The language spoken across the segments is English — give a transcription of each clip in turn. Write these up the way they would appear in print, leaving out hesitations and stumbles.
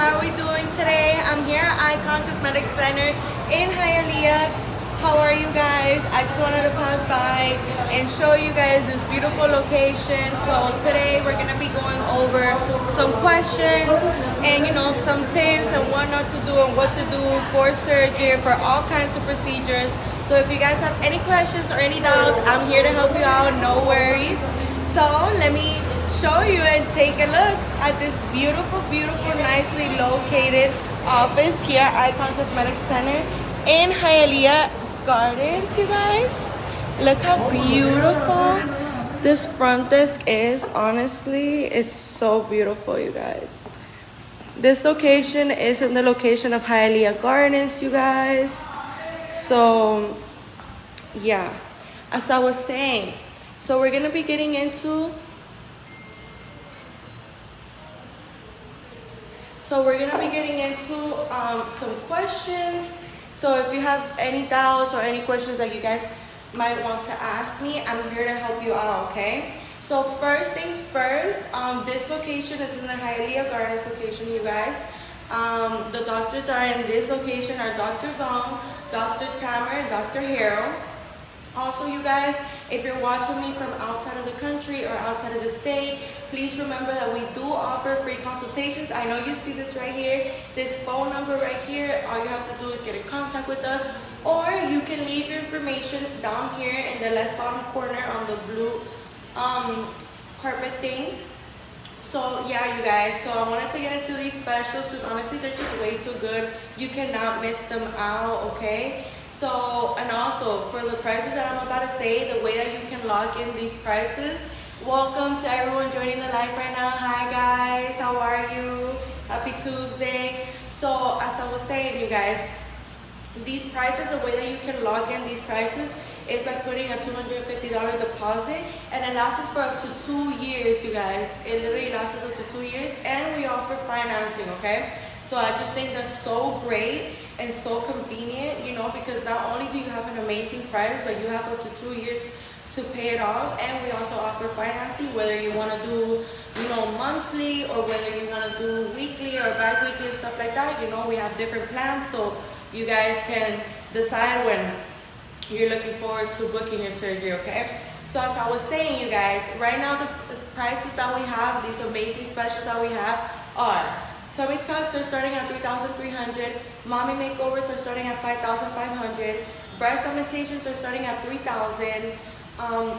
how are we doing today? I'm here at Icon Cosmetic Center in Hialeah. How are you guys? I just wanted to pass by and show you guys this beautiful location. So today we're going to be going over some questions and some tips and what not to do and what to do for surgery, for all kinds of procedures. So if you guys have any questions or any doubts, I'm here to help you out, no worries. So let me show you and take a look at this beautiful, nicely located office here at Icon Cosmetic Center in Hialeah Gardens, you guys. Look how beautiful this front desk is. Honestly, it's so beautiful, you guys. This location is in the location of Hialeah Gardens, you guys. So yeah, as I was saying, so we're gonna be getting into some questions. So if you have any doubts or any questions that you guys might want to ask me, I'm here to help you out, okay? So first things first, this location is in the Hialeah Gardens location, you guys. The doctors that are in this location are Dr. Zong, Dr. Tamer, and Dr. Harold. Also, you guys, if you're watching me from outside of the country or outside of the state, please remember that we do offer free consultations. I know you see this right here, this phone number right here. All you have to do is get in contact with us, or you can leave your information down here in the left bottom corner on the blue carpet thing. So yeah, you guys, so I wanted to get into these specials because honestly they're just way too good. You cannot miss them out, okay? So, and also for the prices that I'm about to say, the way that you can lock in these prices. Welcome to everyone joining the live right now. Hi guys, how are you? Happy Tuesday. So as I was saying, you guys, these prices, the way that you can log in these prices is by putting a $250 deposit, and it lasts us for up to 2 years, you guys. It literally lasts us up to 2 years, and we offer financing, okay? So I just think that's so great and so convenient, because not only do you have an amazing price, but you have up to 2 years to pay it off. And we also offer financing, whether you want to do, monthly, or whether you want to do weekly or bi-weekly and stuff like that. We have different plans, so you guys can decide when you're looking forward to booking your surgery, okay? So as I was saying, you guys, right now the prices that we have, these amazing specials that we have are tummy tucks are starting at $3,300, mommy makeovers are starting at $5,500, breast augmentations are starting at $3,000,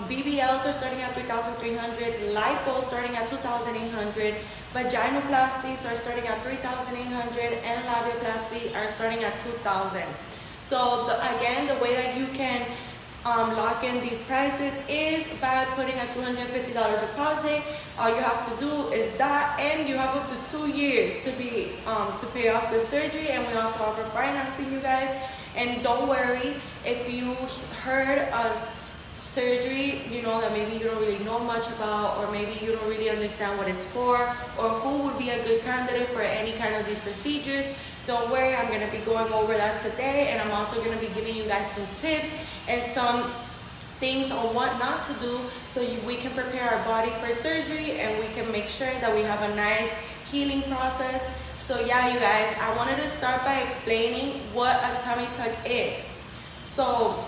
BBLs are starting at $3,300, Lipo starting at $2,800, vaginoplasties are starting at $3,800, and labiaplasty are starting at $2,000. So again, the way that you can lock in these prices is by putting a $250 deposit. All you have to do is that, and you have up to 2 years to pay off the surgery. And we also offer financing, you guys. And don't worry if you heard of surgery, that maybe you don't really know much about, or maybe you don't really understand what it's for, or who would be a good candidate for any kind of these procedures. Don't worry, I'm going to be going over that today, and I'm also going to be giving you guys some tips and some things on what not to do so we can prepare our body for surgery, and we can make sure that we have a nice healing process. So yeah, you guys, I wanted to start by explaining what a tummy tuck is. So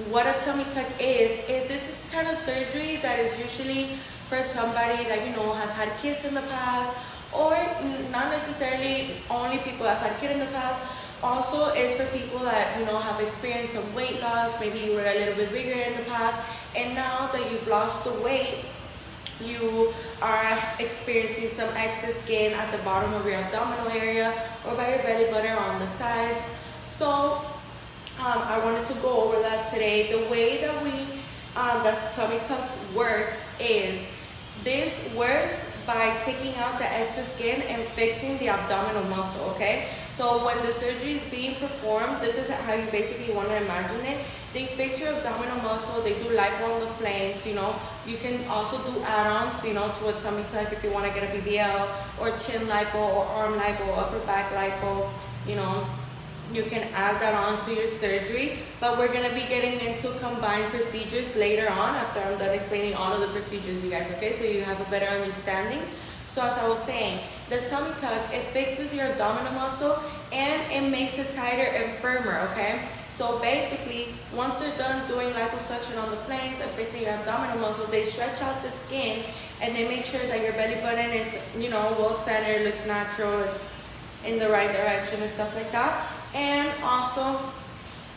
what a tummy tuck is this is kind of surgery that is usually for somebody that has had kids in the past, or not necessarily only people that have had kids in the past. Also, it's for people that have experienced some weight loss. Maybe you were a little bit bigger in the past, and now that you've lost the weight, you are experiencing some excess skin at the bottom of your abdominal area or by your belly button or on the sides. So I wanted to go over that today. The way that that tummy tuck works is, this works by taking out the excess skin and fixing the abdominal muscle, okay? So when the surgery is being performed, this is how you basically want to imagine it. They fix your abdominal muscle, they do lipo on the flanks, You can also do add-ons, to a tummy tuck if you want to get a BBL, or chin lipo, or arm lipo, upper back lipo, You can add that on to your surgery, but we're going to be getting into combined procedures later on after I'm done explaining all of the procedures, you guys, okay? So you have a better understanding. So as I was saying, the tummy tuck, it fixes your abdominal muscle and it makes it tighter and firmer, okay? So basically, once they're done doing liposuction on the flanks and fixing your abdominal muscle, they stretch out the skin and they make sure that your belly button is, well-centered, looks natural, it's in the right direction and stuff like that. And also,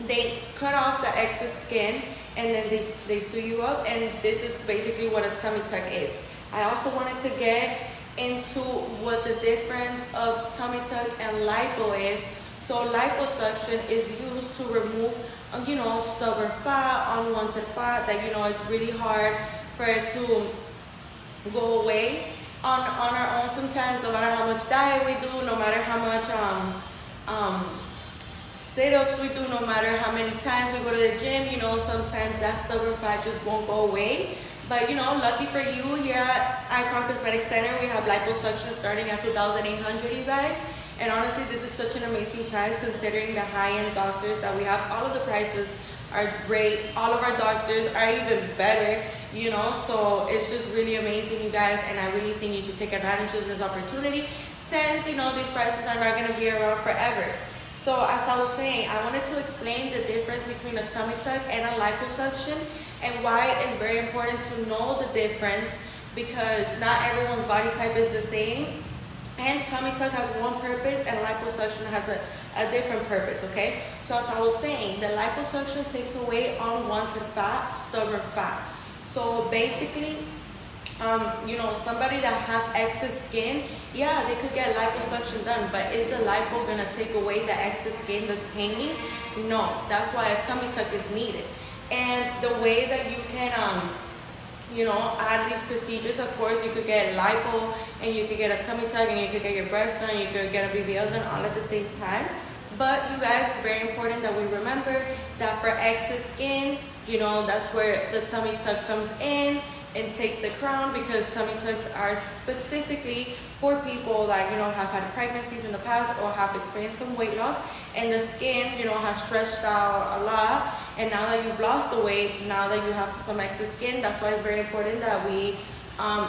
they cut off the excess skin and then they sew you up, and this is basically what a tummy tuck is. I also wanted to get into what the difference of tummy tuck and lipo is. So liposuction is used to remove, stubborn fat, unwanted fat that, it's really hard for it to go away on our own sometimes, no matter how much diet we do, no matter how much sit-ups we do, no matter how many times we go to the gym, sometimes that stubborn fat just won't go away. But lucky for you, here at Icon Cosmetic Center, we have liposuction starting at $2,800, you guys. And honestly, this is such an amazing price considering the high-end doctors that we have. All of the prices are great. All of our doctors are even better, so it's just really amazing, you guys. And I really think you should take advantage of this opportunity since, these prices are not going to be around forever. So as I was saying, I wanted to explain the difference between a tummy tuck and a liposuction and why it's very important to know the difference, because not everyone's body type is the same. And tummy tuck has one purpose and liposuction has a different purpose, okay? So as I was saying, the liposuction takes away unwanted fat, stubborn fat. So basically, somebody that has excess skin, yeah, they could get liposuction done, but is the lipo gonna take away the excess skin that's hanging? No, that's why a tummy tuck is needed. And the way that you can, add these procedures, of course, you could get lipo, and you could get a tummy tuck, and you could get your breast done, you could get a BBL done all at the same time. But you guys, it's very important that we remember that for excess skin, that's where the tummy tuck comes in and takes the crown, because tummy tucks are specifically for people that have had pregnancies in the past or have experienced some weight loss, and the skin has stretched out a lot, and now that you've lost the weight, now that you have some excess skin, that's why it's very important that we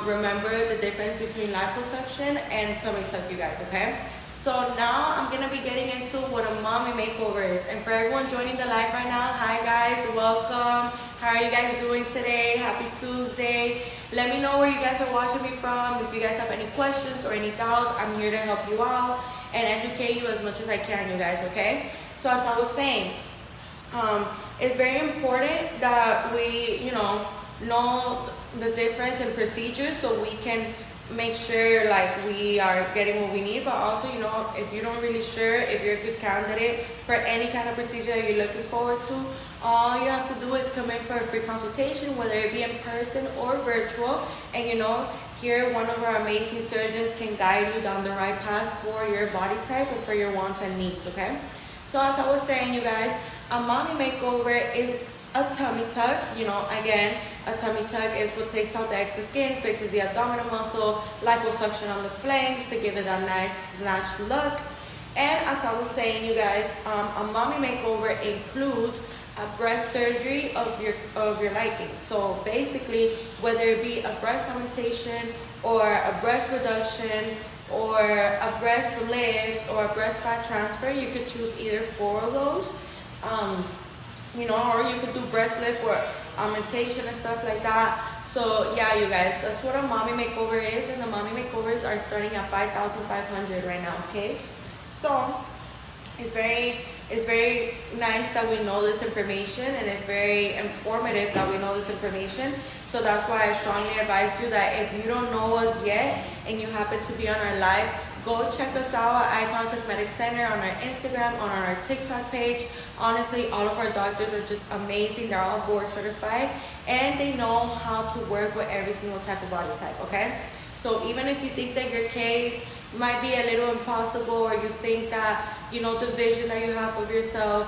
remember the difference between liposuction and tummy tuck, you guys, okay? So now I'm gonna be getting into what a mommy makeover is. And for everyone joining the live right now, hi guys, welcome. How are you guys doing today? Happy Tuesday. Let me know where you guys are watching me from. If you guys have any questions or any doubts, I'm here to help you out and educate you as much as I can, you guys, okay? So as I was saying, it's very important that we, know the difference in procedures so we can make sure we are getting what we need. But also, if you're not really sure if you're a good candidate for any kind of procedure that you're looking forward to, all you have to do is come in for a free consultation, whether it be in person or virtual. And here one of our amazing surgeons can guide you down the right path for your body type and for your wants and needs, okay? So as I was saying, you guys, a mommy makeover is a tummy tuck. Again, a tummy tuck is what takes out the excess skin, fixes the abdominal muscle, liposuction on the flanks to give it a nice snatched look. And as I was saying, you guys, a mommy makeover includes a breast surgery of your liking. So basically, whether it be a breast augmentation or a breast reduction or a breast lift or a breast fat transfer, you could choose either 4 of those. Or you could do breast lift or augmentation and stuff like that. So yeah, you guys, that's what a mommy makeover is, and the mommy makeovers are starting at $5,500 right now, okay? So it's very nice that we know this information, and it's very informative that we know this information. So that's why I strongly advise you that if you don't know us yet and you happen to be on our live, go check us out at Icon Cosmetic Center on our Instagram, on our TikTok page. Honestly, all of our doctors are just amazing. They're all board certified, and they know how to work with every single type of body type, okay? So even if you think that your case might be a little impossible, or you think that, the vision that you have of yourself,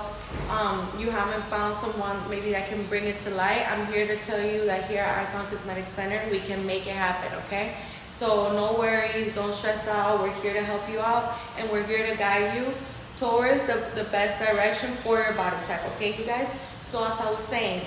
you haven't found someone maybe that can bring it to light, I'm here to tell you that here at Icon Cosmetic Center, we can make it happen, okay? So no worries, don't stress out. We're here to help you out, and we're here to guide you towards the best direction for your body type, okay, you guys? So as I was saying,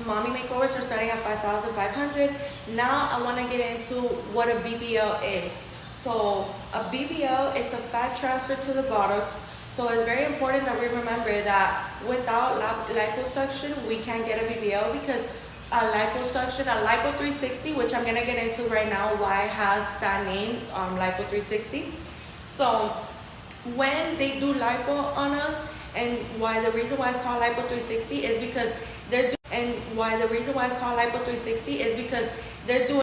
mommy makeovers are starting at $5,500. Now I want to get into what a BBL is. So a BBL is a fat transfer to the buttocks. So it's very important that we remember that without liposuction, we can't get a BBL, because a liposuction, a Lipo 360, which I'm gonna get into right now, why it has that name, Lipo 360. So when they do lipo on us, and why the reason why it's called Lipo 360 is because they're doing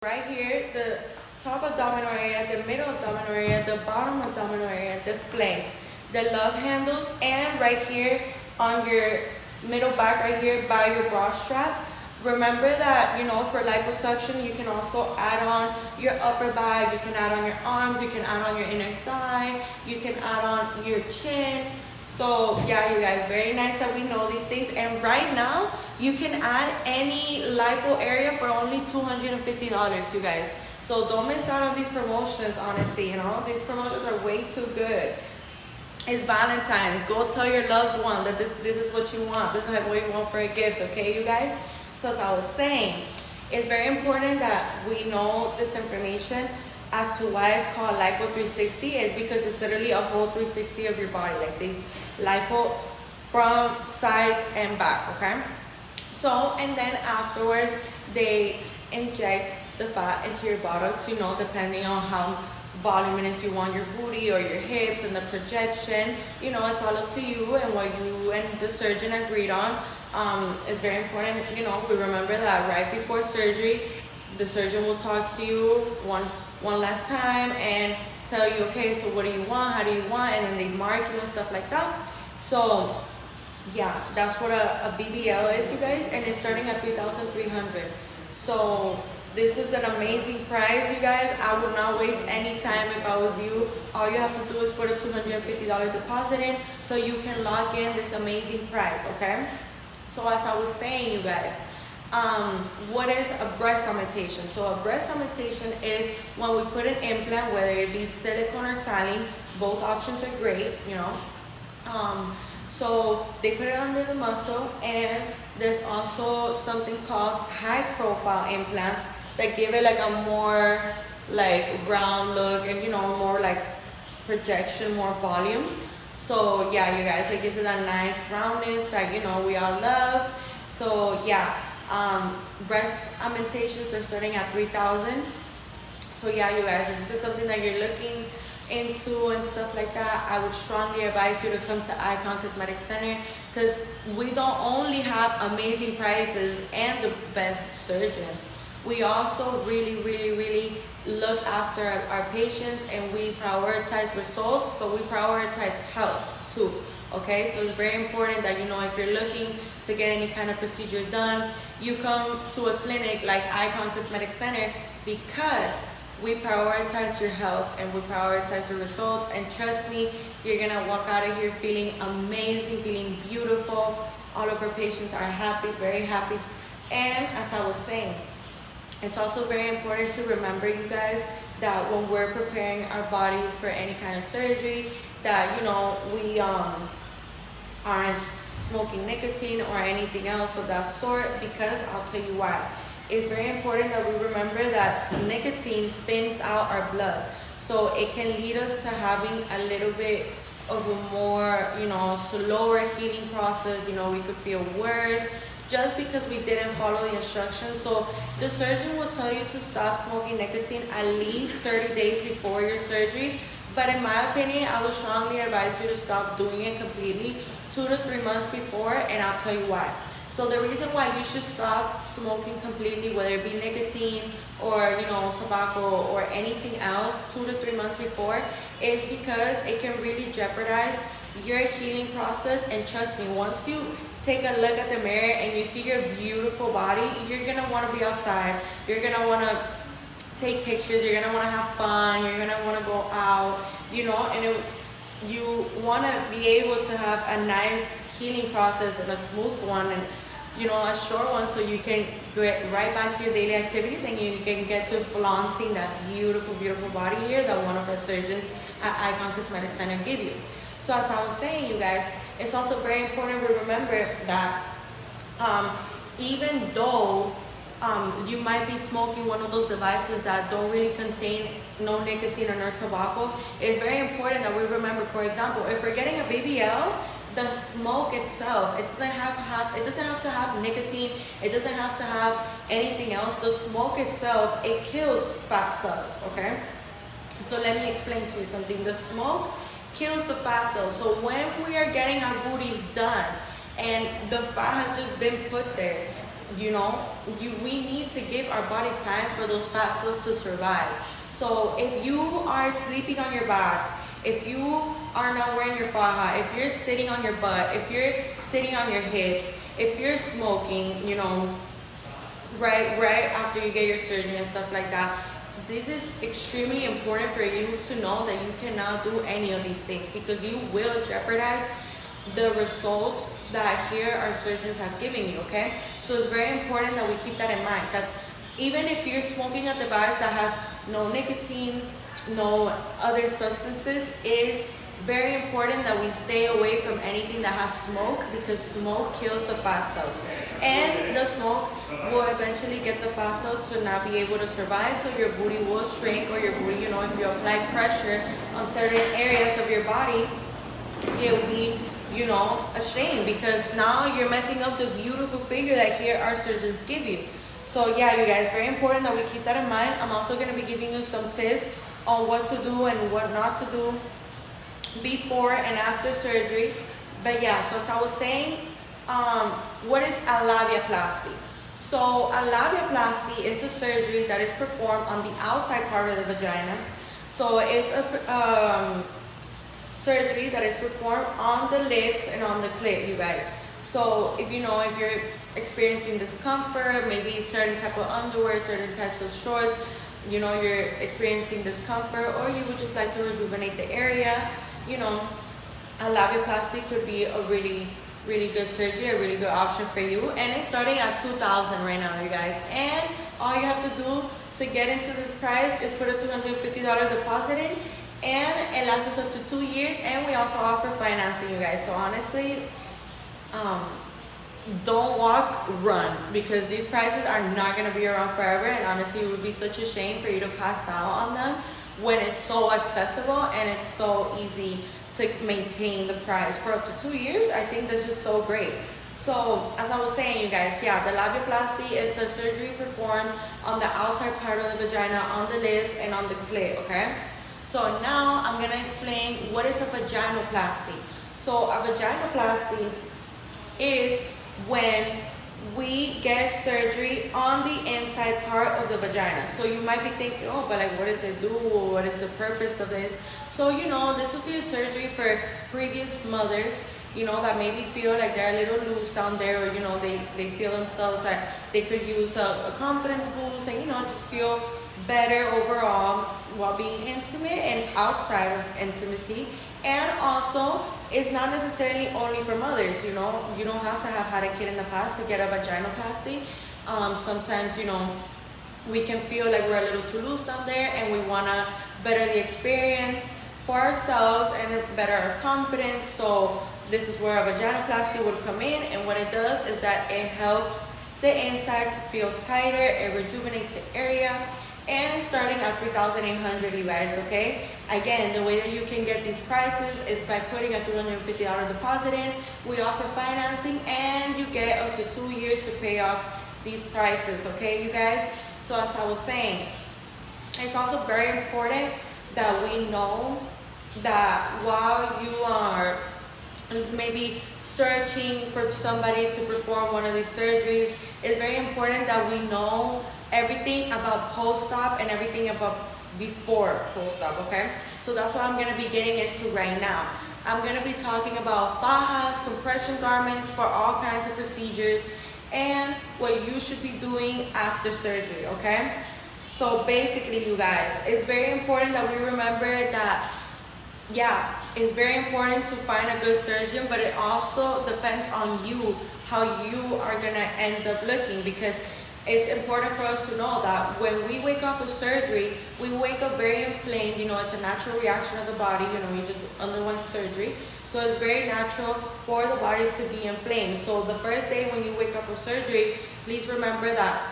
right here, the top abdominal area, the middle abdominal area, the bottom abdominal area, the flanks, the love handles, and right here on your middle back, right here by your bra strap. Remember that, for liposuction, you can also add on your upper back, you can add on your arms, you can add on your inner thigh, you can add on your chin. So yeah, you guys, very nice that we know these things. And right now, you can add any lipo area for only $250, you guys. So don't miss out on these promotions, honestly, These promotions are way too good. It's Valentine's. Go tell your loved one that this is what you want. This is what you want for a gift, okay, you guys? So as I was saying, it's very important that we know this information as to why it's called Lipo 360. Is because it's literally a whole 360 of your body. Like they lipo from sides and back, okay? So, and then afterwards, they inject the fat into your buttocks, depending on how voluminous you want your booty or your hips and the projection. It's all up to you and what you and the surgeon agreed on. It's very important, we remember that right before surgery, the surgeon will talk to you one last time and tell you, okay, so what do you want, how do you want, and then they mark you and stuff like that. So yeah, that's what a BBL is, you guys, and it's starting at $3,300. So this is an amazing price, you guys. I would not waste any time if I was you. All you have to do is put a $250 deposit in so you can lock in this amazing price, okay? So as I was saying, you guys, what is a breast augmentation? So a breast augmentation is when we put an implant, whether it be silicone or saline. Both options are great, So they put it under the muscle, and there's also something called high profile implants that give it like a more like round look and more like projection, more volume. So yeah, you guys, it gives it a nice roundness that we all love. So yeah, breast augmentations are starting at $3,000. So yeah, you guys, if this is something that you're looking into and stuff like that, I would strongly advise you to come to Icon Cosmetic Center, because we don't only have amazing prices and the best surgeons. We also really, really, really look after our patients, and we prioritize results, but we prioritize health too. Okay, so it's very important that if you're looking to get any kind of procedure done, you come to a clinic like Icon Cosmetic Center, because we prioritize your health and we prioritize the results. And trust me, you're gonna walk out of here feeling amazing, feeling beautiful. All of our patients are happy, very happy. And as I was saying, it's also very important to remember, you guys, that when we're preparing our bodies for any kind of surgery, that we aren't smoking nicotine or anything else of that sort, because I'll tell you why. It's very important that we remember that nicotine thins out our blood, so it can lead us to having a little bit of a more slower healing process. We could feel worse just because we didn't follow the instructions. So the surgeon will tell you to stop smoking nicotine at least 30 days before your surgery. But in my opinion, I would strongly advise you to stop doing it completely 2 to 3 months before, and I'll tell you why. So the reason why you should stop smoking completely, whether it be nicotine or tobacco or anything else, 2 to 3 months before, is because it can really jeopardize your healing process. And trust me, once you take a look at the mirror and you see your beautiful body, you're gonna want to be outside, you're gonna want to take pictures, you're gonna want to have fun, you're gonna want to go out, and you want to be able to have a nice healing process and a smooth one, and a short one, so you can get right back to your daily activities and you can get to flaunting that beautiful, beautiful body here that one of our surgeons at Icon Cosmetic Center give you. So as I was saying, you guys, it's also very important we remember that even though you might be smoking one of those devices that don't really contain no nicotine or no tobacco. It's very important that we remember, for example, if we're getting a BBL, the smoke itself, it doesn't have to have nicotine, it doesn't have to have anything else. The smoke itself, it kills fat cells, okay? So let me explain to you something. The smoke kills the fat cells. So when we are getting our booties done and the fat has just been put there, you know, we need to give our body time for those fat cells to survive. So if you are sleeping on your back, if you are not wearing your faja, if you're sitting on your butt, if you're sitting on your hips, if you're smoking, you know, right after you get your surgery and stuff like that, this is extremely important for you to know that you cannot do any of these things, because you will jeopardize the results that here our surgeons have given you, okay? So it's very important that we keep that in mind, that even if you're smoking a device that has no nicotine, no other substances, it is very important that we stay away from anything that has smoke, because smoke kills the fat cells. And the smoke will eventually get the fat cells to not be able to survive, so your booty will shrink, or your booty, you know, if you apply pressure on certain areas of your body, it will be, you know, a shame, because now you're messing up the beautiful figure that here our surgeons give you. So yeah, you guys, very important that we keep that in mind. I'm also going to be giving you some tips on what to do and what not to do before and after surgery. But yeah, so as I was saying, what is a labiaplasty? So a labiaplasty is a surgery that is performed on the outside part of the vagina. So it's a surgery that is performed on the lips and on the clit, you guys. So if you're experiencing discomfort, maybe certain type of underwear, certain types of shorts, you know, you're experiencing discomfort, or you would just like to rejuvenate the area, you know, a labiaplasty could be a really good surgery, a really good option for you. And it's starting at $2,000 right now, you guys. And all you have to do to get into this price is put a $250 deposit in, and it lasts us up to 2 years. And we also offer financing, you guys. So honestly, don't walk, run, because these prices are not going to be around forever. And honestly, it would be such a shame for you to pass out on them when it's so accessible and it's so easy to maintain the price for up to 2 years. I think that's just so great. So as I was saying, you guys, yeah, the labiaplasty is a surgery performed on the outside part of the vagina, on the lips and on the clit, okay? So now I'm gonna explain what is a vaginoplasty. So a vaginoplasty is when we get surgery on the inside part of the vagina. So you might be thinking, oh, but like, what does it do? What is the purpose of this? So, you know, this would be a surgery for previous mothers, you know, that maybe feel like they're a little loose down there, or, you know, they feel themselves like they could use a confidence boost and, you know, just feel better overall while being intimate and outside of intimacy. And also, it's not necessarily only for mothers, you know. You don't have to have had a kid in the past to get a vaginoplasty. Sometimes, you know, we can feel like we're a little too loose down there and we want to better the experience for ourselves and better our confidence. So this is where a vaginoplasty would come in, and what it does is that it helps the inside to feel tighter, it rejuvenates the area, and it's starting at $3,800, you guys, okay? Again, the way that you can get these prices is by putting a $250 deposit in. We offer financing, and you get up to 2 years to pay off these prices, okay, you guys? So as I was saying, it's also very important that we know that while you are maybe searching for somebody to perform one of these surgeries, it's very important that we know everything about post-op and everything about before post-op, okay? So that's what I'm going to be getting into right now. I'm going to be talking about fajas, compression garments for all kinds of procedures, and what you should be doing after surgery, okay? So basically, you guys, it's very important that we remember that, yeah, it's very important to find a good surgeon, but it also depends on you, how you are going to end up looking, because it's important for us to know that when we wake up with surgery, we wake up very inflamed. You know, it's a natural reaction of the body. You know, you just underwent surgery. So it's very natural for the body to be inflamed. So the first day when you wake up with surgery, please remember that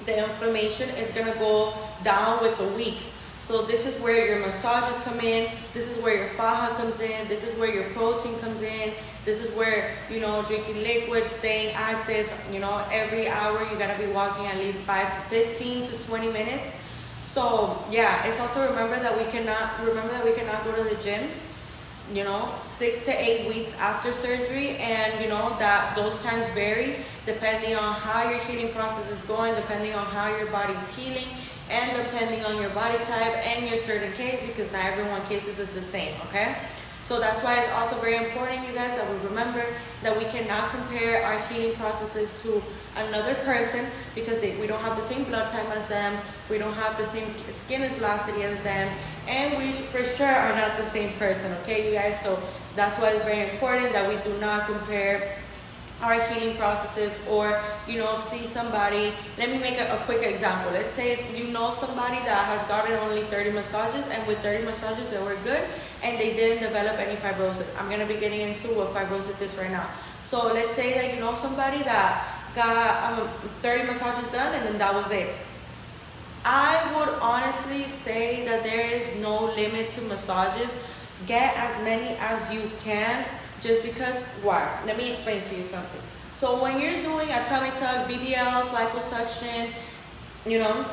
the inflammation is gonna go down with the weeks. So this is where your massages come in, this is where your faja comes in, this is where your protein comes in, this is where, you know, drinking liquids, staying active, you know, every hour you gotta be walking at least 15 to 20 minutes. So yeah, it's also remember that we cannot go to the gym, you know, 6 to 8 weeks after surgery, and you know that those times vary depending on how your healing process is going, depending on how your body's healing, and depending on your body type and your certain case, because not everyone's cases is the same, okay? So that's why it's also very important, you guys, that we remember that we cannot compare our healing processes to another person, because we don't have the same blood type as them, we don't have the same skin velocity as them, and we for sure are not the same person, okay, you guys? So that's why it's very important that we do not compare our healing processes, or you know, see somebody. Let me make a quick example. Let's say you know somebody that has gotten only 30 massages, and with 30 massages they were good and they didn't develop any fibrosis. I'm going to be getting into what fibrosis is right now. So let's say that you know somebody that got 30 massages done and then that was it. I would honestly say that there is no limit to massages. Get as many as you can. Just because, why? Let me explain to you something. So when you're doing a tummy tuck, BBLs, liposuction, you know,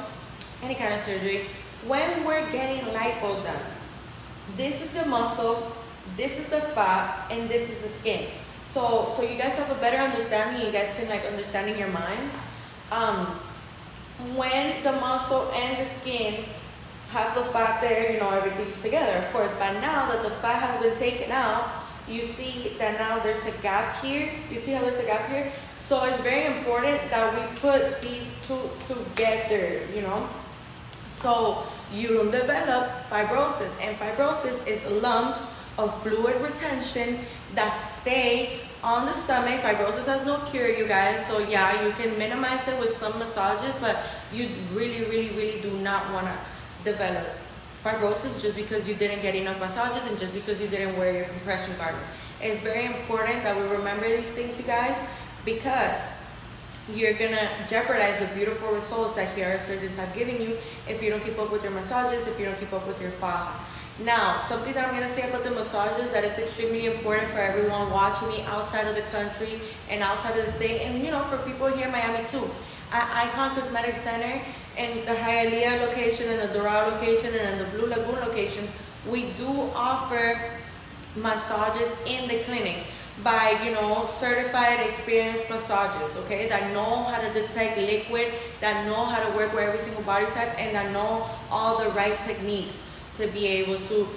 any kind of surgery, when we're getting lipo done, this is the muscle, this is the fat, and this is the skin. So you guys have a better understanding, you guys can like understand in your minds. When the muscle and the skin have the fat there, you know, everything's together. Of course, by now that the fat has been taken out, you see that now there's a gap here. You see how there's a gap here? So it's very important that we put these two together, you know? So you don't develop fibrosis. And fibrosis is lumps of fluid retention that stay on the stomach. Fibrosis has no cure, you guys. So yeah, you can minimize it with some massages, but you really do not want to develop fibrosis just because you didn't get enough massages and just because you didn't wear your compression garment. It's very important that we remember these things, you guys, because you're gonna jeopardize the beautiful results that here surgeons have given you if you don't keep up with your massages, if you don't keep up with your faja. Now, something that I'm gonna say about the massages that is extremely important for everyone watching me outside of the country and outside of the state, and you know, for people here in Miami too. At Icon Cosmetic Center, in the Hialeah location, and the Doral location, and in the Blue Lagoon location, we do offer massages in the clinic by, you know, certified, experienced massages, okay, that know how to detect liquid, that know how to work with every single body type, and that know all the right techniques to be able to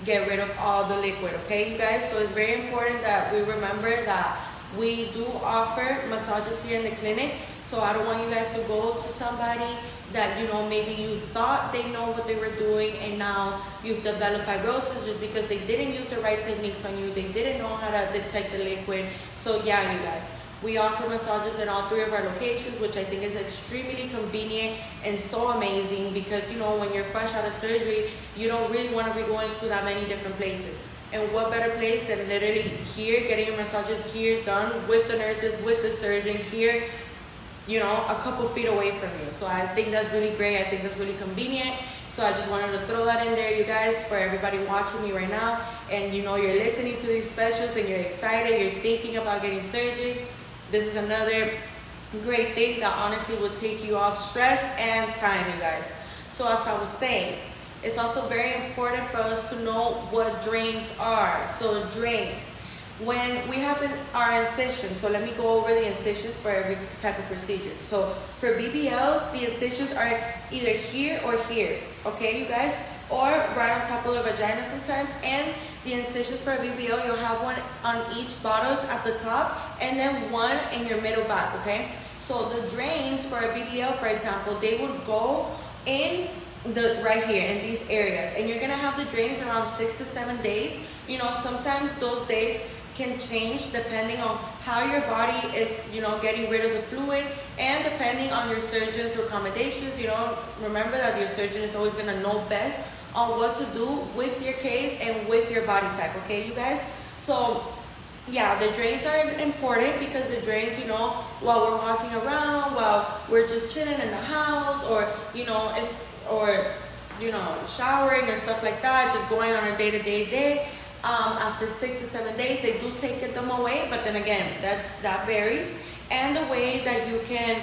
get rid of all the liquid, okay, you guys? So it's very important that we remember that we do offer massages here in the clinic. So I don't want you guys to go to somebody that, you know, maybe you thought they know what they were doing and now you've developed fibrosis just because they didn't use the right techniques on you. They didn't know how to detect the liquid. So yeah, you guys, we offer massages in all 3 of our locations, which I think is extremely convenient and so amazing because, you know, when you're fresh out of surgery, you don't really want to be going to that many different places. And what better place than literally here, getting your massages here done with the nurses, with the surgeon here, you know, a couple feet away from you. So I think that's really great. I think that's really convenient. So I just wanted to throw that in there, you guys, for everybody watching me right now. And you know, you're listening to these specials and you're excited, you're thinking about getting surgery. This is another great thing that honestly will take you off stress and time, you guys. So as I was saying, it's also very important for us to know what drains are. So drains, when we have our incisions, so let me go over the incisions for every type of procedure. So for BBLs, the incisions are either here or here, okay, you guys, or right on top of the vagina sometimes. And the incisions for a BBL, you'll have one on each buttocks at the top and then one in your middle back, okay? So the drains for a BBL, for example, they would go in the right here in these areas, and you're gonna have the drains around 6 to 7 days. You know, sometimes those days can change depending on how your body is, you know, getting rid of the fluid, and depending on your surgeon's recommendations. You know, remember that your surgeon is always gonna know best on what to do with your case and with your body type, okay, you guys? So yeah, the drains are important because the drains, while we're walking around, while we're just chilling in the house, or showering or stuff like that, just going on a day-to-day day. After 6 to 7 days, they do take them away, but then again, that varies. And the way that you can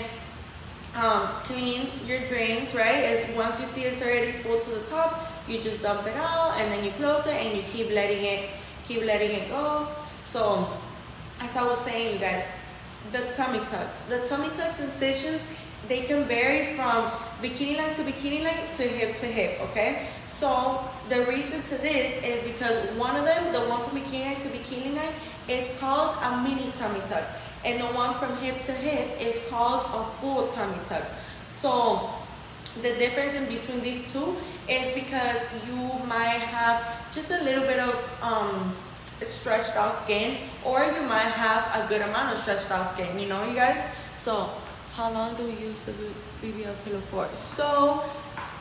clean your drains, right, is once you see it's already full to the top, you just dump it out, and then you close it, and you keep letting it go. So, as I was saying, you guys, the tummy tuck sensations, they can vary from bikini line to bikini line to hip, okay? So, the reason to this is because one of them, the one from bikini line to bikini line, is called a mini tummy tuck. And the one from hip to hip is called a full tummy tuck. So, the difference in between these two is because you might have just a little bit of stretched out skin, or you might have a good amount of stretched out skin, you guys. So how long do we use the BBL pillow for? So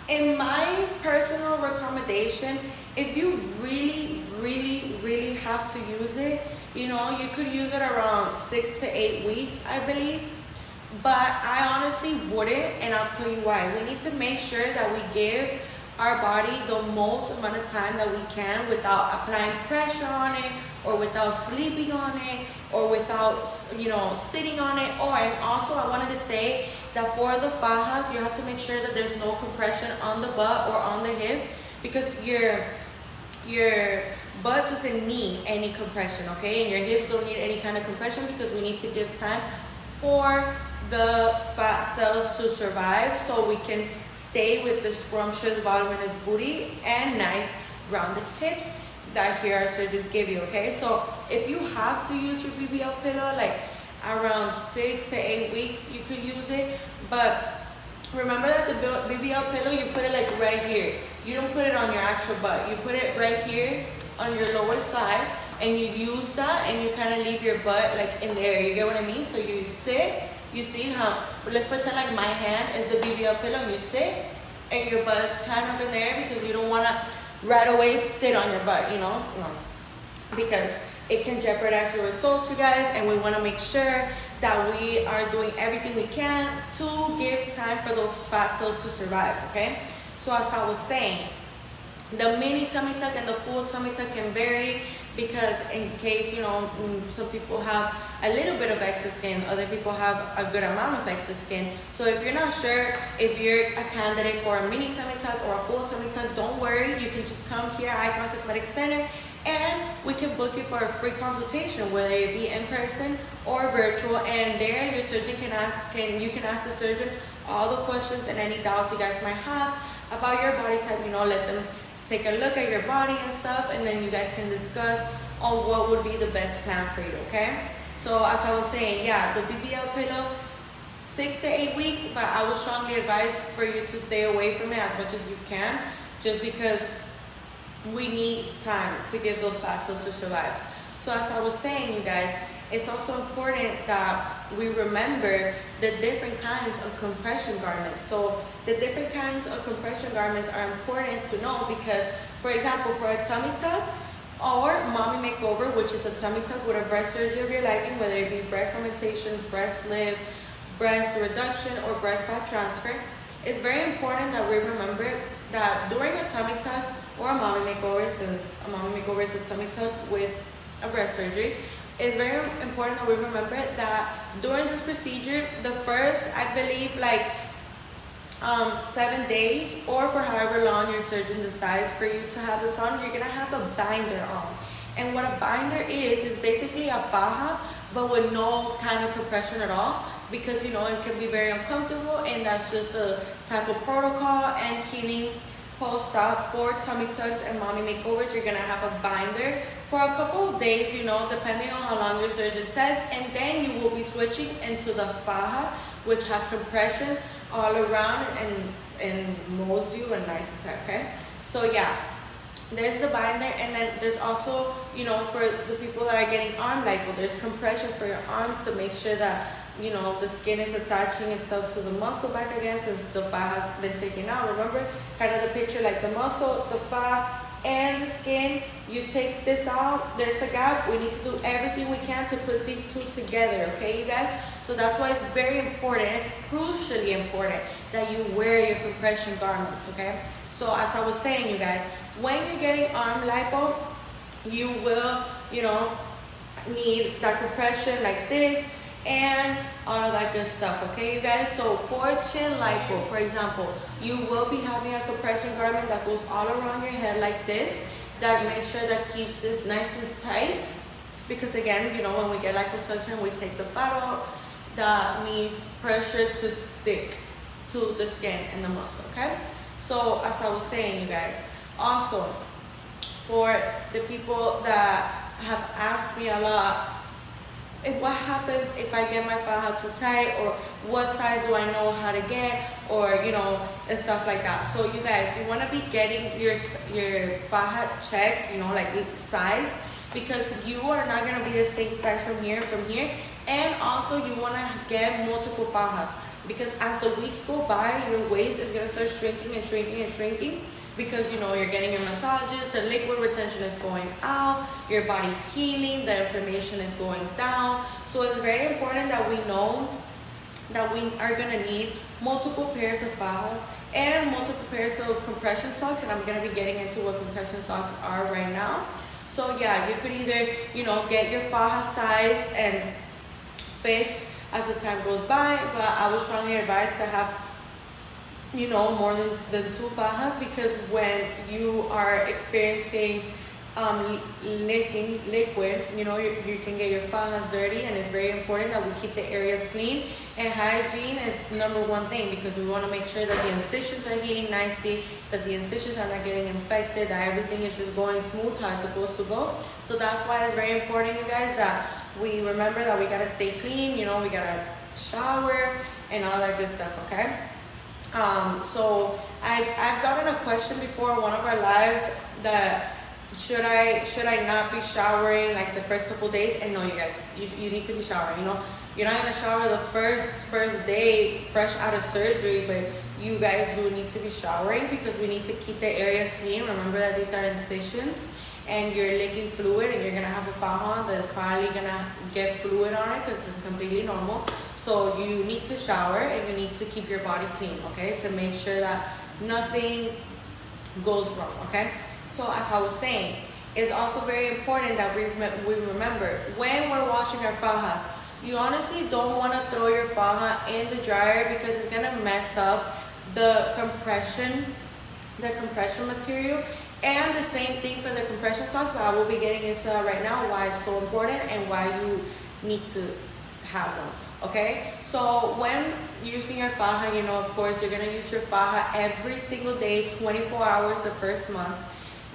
in my personal recommendation, if you really have to use it, you could use it around 6 to 8 weeks, I believe. But I honestly wouldn't, and I'll tell you why. We need to make sure that we give our body the most amount of time that we can without applying pressure on it, or without sleeping on it, or without sitting on it. And also I wanted to say that for the fajas, you have to make sure that there's no compression on the butt or on the hips, because your butt doesn't need any compression, okay? And your hips don't need any kind of compression, because we need to give time for the fat cells to survive, so we can stay with the scrumptious voluminous booty and nice rounded hips that here our surgeons give you, okay? So if you have to use your BBL pillow, like around 6 to 8 weeks, you could use it. But remember that the BBL pillow, you put it like right here. You don't put it on your actual butt. You put it right here on your lower thigh, and you use that, and you kind of leave your butt like in there. You get what I mean? So you sit, you see how, let's pretend like my hand is the BBL pillow, and you sit, and your butt is kind of in there, because you don't want to right away sit on your butt, because it can jeopardize your results, you guys, and we want to make sure that we are doing everything we can to give time for those fat cells to survive, okay? So as I was saying, the mini tummy tuck and the full tummy tuck can vary, because in case, some people have a little bit of excess skin, other people have a good amount of excess skin. So if you're not sure if you're a candidate for a mini tummy tuck or a full tummy tuck, don't worry. You can just come here at Icon Cosmetic Center, and we can book you for a free consultation, whether it be in person or virtual. And there, your surgeon can ask the surgeon all the questions and any doubts you guys might have about your body type. Let them take a look at your body and stuff, and then you guys can discuss on what would be the best plan for you, okay? So as I was saying, yeah, the BBL pillow, 6 to 8 weeks, but I would strongly advise for you to stay away from it as much as you can, just because we need time to give those fat cells to survive. So as I was saying, you guys, it's also important that we remember the different kinds of compression garments. So the different kinds of compression garments are important to know, because, for example, for a tummy tuck or mommy makeover, which is a tummy tuck with a breast surgery of your liking, whether it be breast augmentation, breast lift, breast reduction, or breast fat transfer, it's very important that we remember that during a tummy tuck or a mommy makeover, since a mommy makeover is a tummy tuck with a breast surgery, it's very important that we remember that during this procedure, the first, I believe, 7 days, or for however long your surgeon decides for you to have this on, you're gonna have a binder on. And what a binder is basically a faja, but with no kind of compression at all, because it can be very uncomfortable, and that's just the type of protocol and healing post-op for tummy tucks and mommy makeovers. You're gonna have a binder for a couple of days, depending on how long your surgeon says, and then you will be switching into the faja, which has compression all around and molds you and nice and tight, okay? So yeah, there's the binder, and then there's also, for the people that are getting arm lipo, there's compression for your arms to make sure that, the skin is attaching itself to the muscle back again, since the fat has been taken out. Remember, kind of the picture, like the muscle, the fat and the skin. You take this out, there's a gap. We need to do everything we can to put these two together, okay, you guys? So that's why it's very important, it's crucially important that you wear your compression garments, okay? So as I was saying, you guys, when you're getting arm lipo, you will, need that compression like this and all of that good stuff, okay, you guys? So for chin lipo, for example, you will be having a compression garment that goes all around your head like this, that makes sure that keeps this nice and tight, because again, when we get liposuction, we take the fat out. That needs pressure to stick to the skin and the muscle, okay? So as I was saying, you guys, also for the people that have asked me a lot, what happens if I get my faja too tight, or what size do I know how to get, or and stuff like that. So you guys, you want to be getting your faja checked, like size, because you are not going to be the same size from here, and also you want to get multiple fajas, because as the weeks go by, your waist is going to start shrinking and shrinking and shrinking, because you're getting your massages, the liquid retention is going out, your body's healing, the inflammation is going down. So it's very important that we know that we are gonna need multiple pairs of fajas and multiple pairs of compression socks, and I'm gonna be getting into what compression socks are right now. So yeah, you could either get your faja sized and fixed as the time goes by, but I would strongly advise to have more than two fajas, because when you are experiencing leaking liquid, you can get your fajas dirty, and it's very important that we keep the areas clean. And hygiene is number one thing, because we want to make sure that the incisions are healing nicely, that the incisions are not getting infected, that everything is just going smooth how it's supposed to go. So that's why it's very important, you guys, that we remember that we gotta stay clean, we gotta shower and all that good stuff, okay? So I've gotten a question before on one of our lives that should I not be showering like the first couple days? And no, you guys, you need to be showering. You're not gonna shower the first day fresh out of surgery, but you guys do need to be showering, because we need to keep the areas clean. Remember that these are incisions, and you're leaking fluid, and you're gonna have a faja that's probably gonna get fluid on it, because it's completely normal. So you need to shower, and you need to keep your body clean, okay, to make sure that nothing goes wrong, okay? So as I was saying, it's also very important that we remember when we're washing our fajas, you honestly don't want to throw your faja in the dryer, because it's gonna mess up the compression material. And the same thing for the compression socks, but I will be getting into that right now, why it's so important and why you need to have them, okay? So when using your faja, of course, you're gonna use your faja every single day, 24 hours the first month.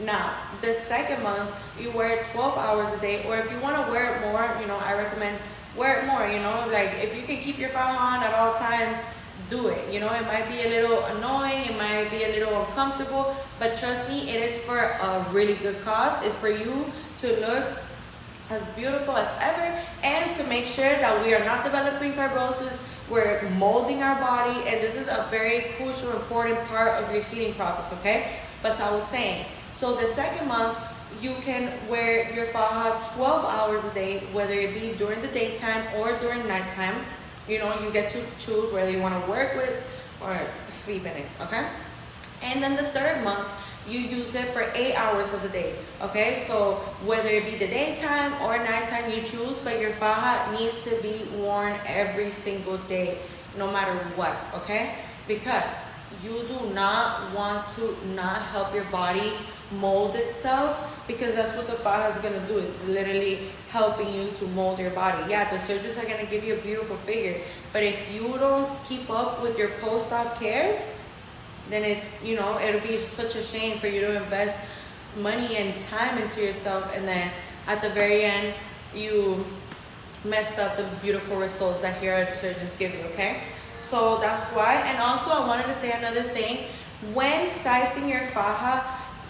Now, the second month, you wear it 12 hours a day, or if you wanna wear it more, I recommend wear it more, like if you can keep your faja on at all times, do it. It might be a little annoying, it might be a little uncomfortable, but trust me, it is for a really good cause. It's for you to look as beautiful as ever, and to make sure that we are not developing fibrosis, we're molding our body, and this is a very crucial, important part of your healing process, okay? But as I was saying, so the second month, you can wear your faja 12 hours a day, whether it be during the daytime or during nighttime. You get to choose whether you want to work with or sleep in it, okay? And then the third month, you use it for 8 hours of the day, okay? So whether it be the daytime or nighttime, you choose, but your faja needs to be worn every single day, no matter what, okay? Because you do not want to not help your body mold itself, because that's what the faja is going to do. It's literally helping you to mold your body. Yeah, the surgeons are going to give you a beautiful figure, but if you don't keep up with your post-op cares, then it's, it'll be such a shame for you to invest money and time into yourself, and then at the very end, you messed up the beautiful results that here surgeons give you, okay? So that's why. And also, I wanted to say another thing. When sizing your faja,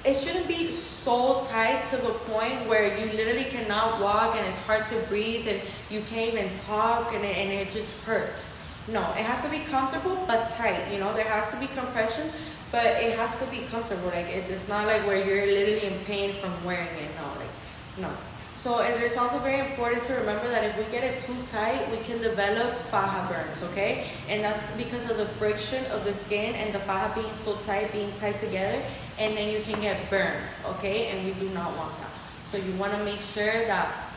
it shouldn't be so tight to the point where you literally cannot walk and it's hard to breathe and you can't even talk and it just hurts. No, it has to be comfortable but tight. There has to be compression, but it has to be comfortable. Like it's not like where you're literally in pain from wearing it. No. So it is also very important to remember that if we get it too tight, we can develop faja burns, okay? And that's because of the friction of the skin and the faja being so tight, being tied together, and then you can get burns, okay? And we do not want that. So you want to make sure that,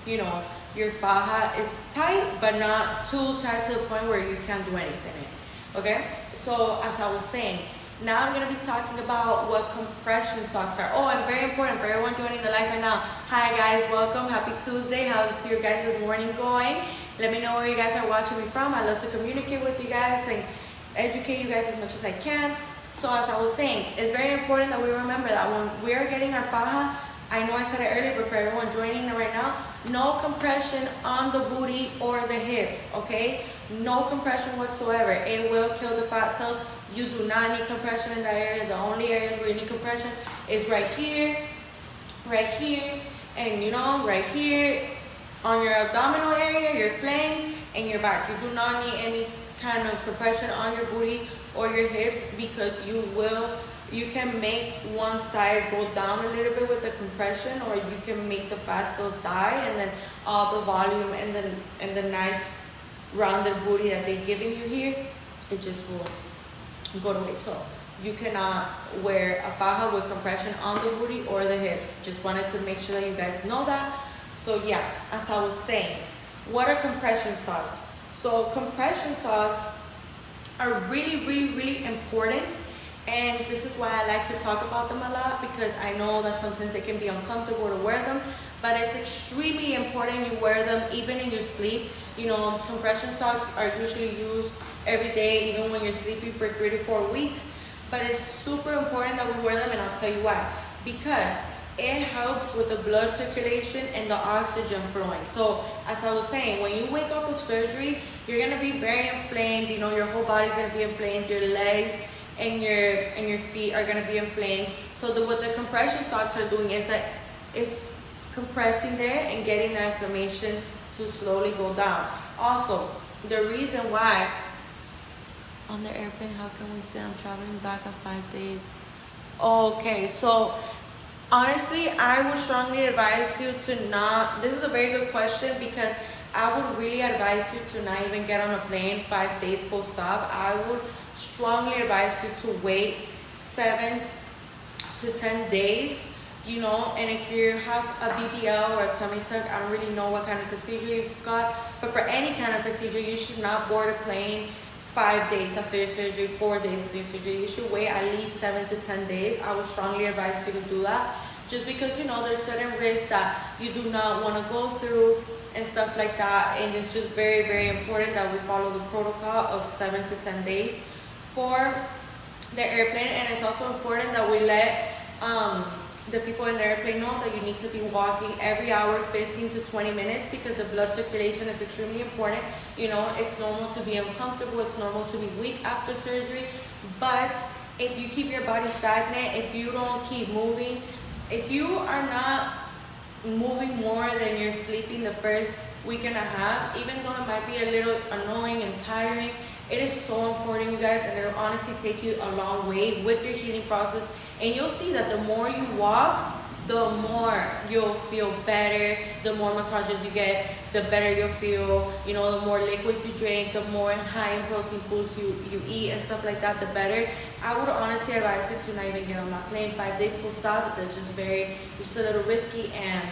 you know, your faja is tight, but not too tight to the point where you can't do anything, okay? So as I was saying, now I'm going to be talking about what compression socks are. Oh, and very important for everyone joining the live right now. Hi guys, welcome. Happy Tuesday. How's your guys' morning going? Let me know where you guys are watching me from. I love to communicate with you guys and educate you guys as much as I can. So as I was saying, it's very important that we remember that when we're getting our faja, I know I said it earlier, but for everyone joining right now, no compression on the booty or the hips, okay? No compression whatsoever. It will kill the fat cells. You do not need compression in that area. The only areas where you need compression is right here, and you know, right here on your abdominal area, your flanks, and your back. You do not need any kind of compression on your booty or your hips because you can make one side go down a little bit with the compression, or you can make the fat cells die, and then all the volume and the nice rounded booty that they're giving you here, it just will go to waste. So you cannot wear a faja with compression on the booty or the hips. Just wanted to make sure that you guys know that. So yeah, as I was saying, what are compression socks? So compression socks are really important. And this is why I like to talk about them a lot, because I know that sometimes it can be uncomfortable to wear them, but it's extremely important you wear them even in your sleep. You know, compression socks are usually used every day, even when you're sleeping for 3 to 4 weeks. But it's super important that we wear them, and I'll tell you why. Because it helps with the blood circulation and the oxygen flowing. So as I was saying, when you wake up with surgery, you're gonna be very inflamed. You know, your whole body's gonna be inflamed, your legs and your feet are gonna be inflamed. So what the compression socks are doing is that it's compressing there and getting the inflammation to slowly go down. Also, the reason why on the airplane, how can we say I'm traveling back in 5 days? Okay, so honestly, I would strongly advise you to not, this is a very good question, because I would really advise you to not even get on a plane 5 days post-op. I would strongly advise you to wait 7 to 10 days, you know. And if you have a BBL or a tummy tuck, I don't really know what kind of procedure you've got, but for any kind of procedure, you should not board a plane 5 days after your surgery, 4 days after your surgery. You should wait at least 7 to 10 days. I would strongly advise you to do that, just because, you know, there's certain risks that you do not want to go through and stuff like that. And it's just very important that we follow the protocol of 7 to 10 days for the airplane. And it's also important that we let the people in the airplane know that you need to be walking every hour 15 to 20 minutes, because the blood circulation is extremely important. You know, it's normal to be uncomfortable, it's normal to be weak after surgery, but if you keep your body stagnant, if you don't keep moving, if you are not moving more than you're sleeping the first week and a half, even though it might be a little annoying and tiring, it is so important, you guys, and it'll honestly take you a long way with your healing process. And you'll see that the more you walk, the more you'll feel better. The more massages you get, the better you'll feel. You know, the more liquids you drink, the more high in protein foods you eat and stuff like that, the better. I would honestly advise you to not even get on that plane 5 days post-op. That's just a little risky, and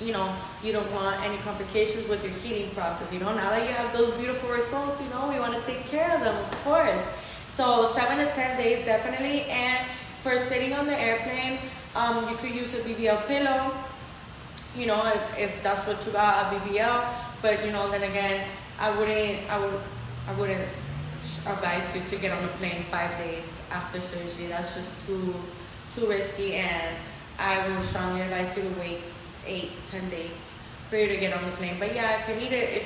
you know, you don't want any complications with your healing process. You know, now that you have those beautiful results, you know, we want to take care of them, of course. So 7 to 10 days definitely. And for sitting on the airplane, you could use a BBL pillow, you know, if that's what you got, a BBL. But you know, then again, I wouldn't advise you to get on a plane 5 days after surgery. That's just too risky, and I would strongly advise you to wait 8-10 days for you to get on the plane. But yeah, if you need it,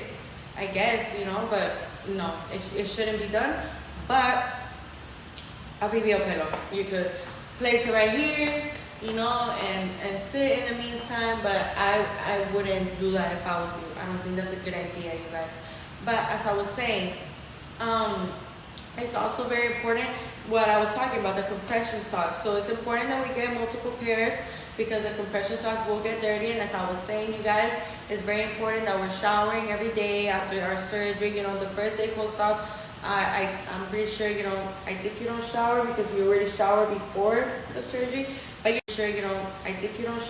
I guess, you know, but no, it shouldn't be done. But a BBL pillow, you could place it right here, you know, and sit in the meantime. But I wouldn't do that if I was you. I don't think that's a good idea, you guys. But as I was saying, it's also very important what I was talking about, the compression socks. So it's important that we get multiple pairs because the compression socks will get dirty. And as I was saying, you guys, it's very important that we're showering every day after our surgery. You know, the first day post-op, I'm pretty sure, you know, I think you don't shower because you already showered before the surgery. But you're sure, you know, I think you don't